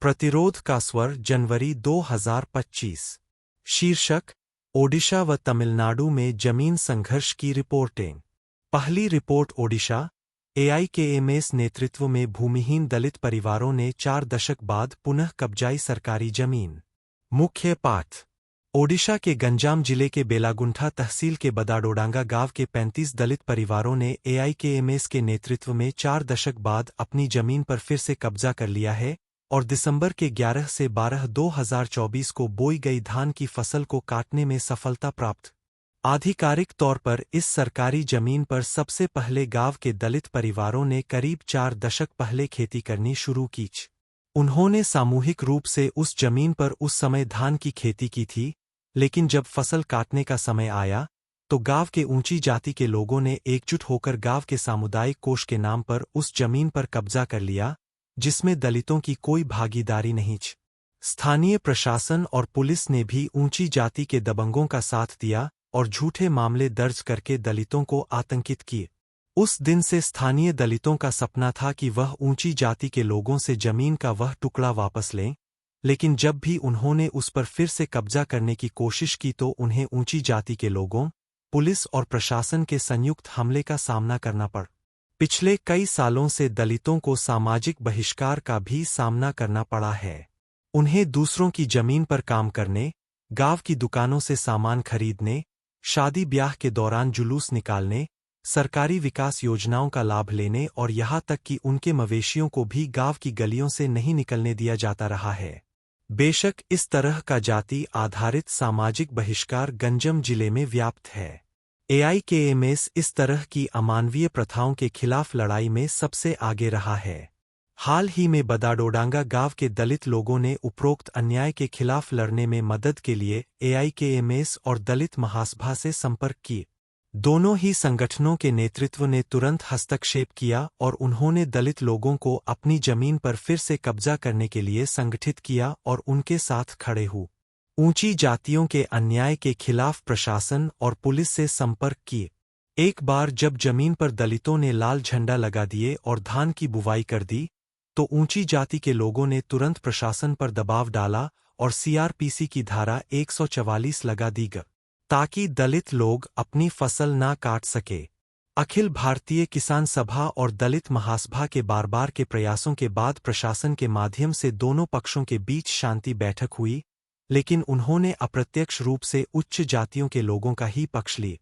प्रतिरोध का स्वर जनवरी 2025। शीर्षक ओडिशा व तमिलनाडु में जमीन संघर्ष की रिपोर्टिंग। पहली रिपोर्ट ओडिशा एआईकेएमएस नेतृत्व में भूमिहीन दलित परिवारों ने 4 दशक बाद पुनः कब्जाई सरकारी जमीन। मुख्य पाठ। ओडिशा के गंजाम जिले के बेलागुंठा तहसील के बदाडोडांगा गांव के 35 दलित परिवारों ने एआईकेएमएस के नेतृत्व में 4 दशक बाद अपनी जमीन पर फिर से कब्जा कर लिया है और दिसंबर के 11 से 12 2024 को बोई गई धान की फसल को काटने में सफलता प्राप्त। आधिकारिक तौर पर इस सरकारी जमीन पर सबसे पहले गांव के दलित परिवारों ने करीब 4 दशक पहले खेती करनी शुरू की। उन्होंने सामूहिक रूप से उस जमीन पर उस समय धान की खेती की थी, लेकिन जब फसल काटने का समय आया तो गांव के ऊंची जाति के लोगों ने एकजुट होकर गांव के सामुदायिक कोष के नाम पर उस जमीन पर कब्जा कर लिया, जिसमें दलितों की कोई भागीदारी नहीं थी। स्थानीय प्रशासन और पुलिस ने भी ऊंची जाति के दबंगों का साथ दिया और झूठे मामले दर्ज करके दलितों को आतंकित किए। उस दिन से स्थानीय दलितों का सपना था कि वह ऊंची जाति के लोगों से जमीन का वह टुकड़ा वापस लें, लेकिन जब भी उन्होंने उस पर फिर से कब्जा करने की कोशिश की तो उन्हें ऊंची जाति के लोगों, पुलिस और प्रशासन के संयुक्त हमले का सामना करना पड़ा। पिछले कई सालों से दलितों को सामाजिक बहिष्कार का भी सामना करना पड़ा है। उन्हें दूसरों की जमीन पर काम करने, गांव की दुकानों से सामान खरीदने, शादी ब्याह के दौरान जुलूस निकालने, सरकारी विकास योजनाओं का लाभ लेने और यहाँ तक कि उनके मवेशियों को भी गांव की गलियों से नहीं निकलने दिया जाता रहा है। बेशक इस तरह का जाति आधारित सामाजिक बहिष्कार गंजम जिले में व्याप्त है। एआईकेएमएस इस तरह की अमानवीय प्रथाओं के खिलाफ लड़ाई में सबसे आगे रहा है। हाल ही में बदाडोडांगा गांव के दलित लोगों ने उपरोक्त अन्याय के खिलाफ लड़ने में मदद के लिए एआईकेएमएस और दलित महासभा से संपर्क किए। दोनों ही संगठनों के नेतृत्व ने तुरंत हस्तक्षेप किया और उन्होंने दलित लोगों को अपनी जमीन पर फिर से कब्जा करने के लिए संगठित किया और उनके साथ खड़े हुए। ऊंची जातियों के अन्याय के खिलाफ प्रशासन और पुलिस से संपर्क किए। एक बार जब जमीन पर दलितों ने लाल झंडा लगा दिए और धान की बुवाई कर दी, तो ऊंची जाति के लोगों ने तुरंत प्रशासन पर दबाव डाला और सीआरपीसी की धारा 144 लगा दी गई, ताकि दलित लोग अपनी फसल ना काट सके। अखिल भारतीय किसान सभा और दलित महासभा के बार-बार के प्रयासों के बाद प्रशासन के माध्यम से दोनों पक्षों के बीच शांति बैठक हुई, लेकिन उन्होंने अप्रत्यक्ष रूप से उच्च जातियों के लोगों का ही पक्ष लिया।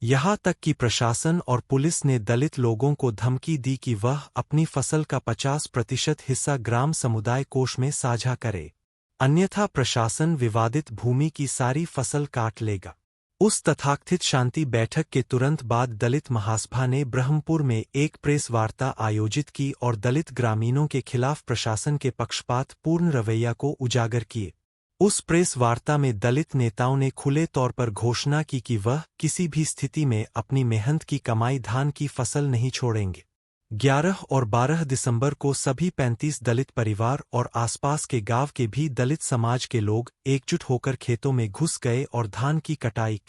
यहाँ तक कि प्रशासन और पुलिस ने दलित लोगों को धमकी दी कि वह अपनी फसल का 50% हिस्सा ग्राम समुदाय कोष में साझा करे, अन्यथा प्रशासन विवादित भूमि की सारी फसल काट लेगा। उस तथाकथित शांति बैठक के तुरंत बाद दलित महासभा ने ब्रह्मपुर में एक प्रेस वार्ता आयोजित की और दलित ग्रामीणों के खिलाफ प्रशासन के पक्षपात पूर्ण रवैया को उजागर किए। उस प्रेस वार्ता में दलित नेताओं ने खुले तौर पर घोषणा की कि वह किसी भी स्थिति में अपनी मेहनत की कमाई धान की फसल नहीं छोड़ेंगे। 11 और 12 दिसंबर को सभी 35 दलित परिवार और आसपास के गांव के भी दलित समाज के लोग एकजुट होकर खेतों में घुस गए और धान की कटाई।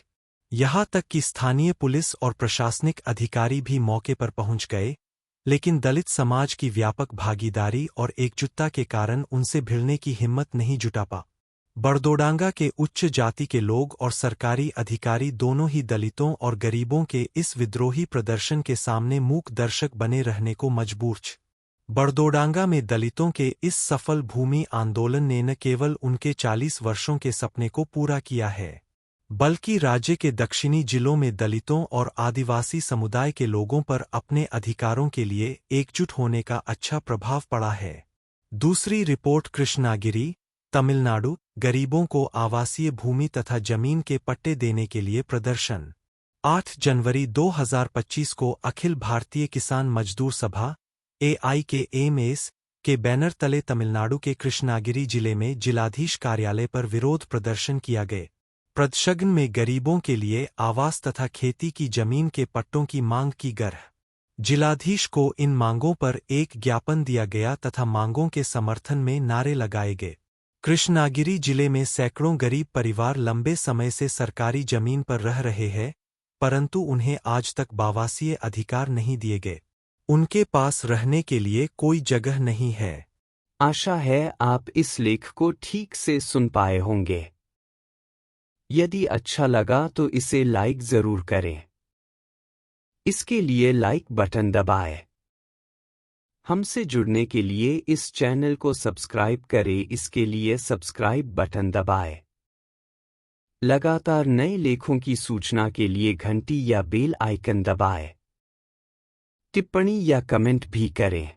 यहाँ तक कि स्थानीय पुलिस और प्रशासनिक अधिकारी भी मौके पर पहुंच गए, लेकिन दलित समाज की व्यापक भागीदारी और एकजुटता के कारण उनसे भिड़ने की हिम्मत नहीं जुटा पा। बड़दोडांगा के उच्च जाति के लोग और सरकारी अधिकारी दोनों ही दलितों और गरीबों के इस विद्रोही प्रदर्शन के सामने मूक दर्शक बने रहने को मजबूर थे। बड़दोडांगा में दलितों के इस सफल भूमि आंदोलन ने न केवल उनके 40 वर्षों के सपने को पूरा किया है, बल्कि राज्य के दक्षिणी जिलों में दलितों और आदिवासी समुदाय के लोगों पर अपने अधिकारों के लिए एकजुट होने का अच्छा प्रभाव पड़ा है। दूसरी रिपोर्ट कृष्णागिरी, तमिलनाडु। गरीबों को आवासीय भूमि तथा जमीन के पट्टे देने के लिए प्रदर्शन। 8 जनवरी 2025 को अखिल भारतीय किसान मजदूर सभा एआईकेएमएस के बैनर तले तमिलनाडु के कृष्णागिरी जिले में जिलाधीश कार्यालय पर विरोध प्रदर्शन किया गया। प्रदर्शन में गरीबों के लिए आवास तथा खेती की जमीन के पट्टों की मांग की गई। जिलाधीश को इन मांगों पर एक ज्ञापन दिया गया तथा मांगों के समर्थन में नारे लगाए गए। कृष्णागिरी जिले में सैकड़ों गरीब परिवार लंबे समय से सरकारी जमीन पर रह रहे हैं, परंतु उन्हें आज तक आवासीय अधिकार नहीं दिए गए। उनके पास रहने के लिए कोई जगह नहीं है। आशा है आप इस लेख को ठीक से सुन पाए होंगे। यदि अच्छा लगा तो इसे लाइक जरूर करें। इसके लिए लाइक बटन दबाएं। हमसे जुड़ने के लिए इस चैनल को सब्सक्राइब करें। इसके लिए सब्सक्राइब बटन दबाएं। लगातार नए लेखों की सूचना के लिए घंटी या बेल आइकन दबाएं। टिप्पणी या कमेंट भी करें।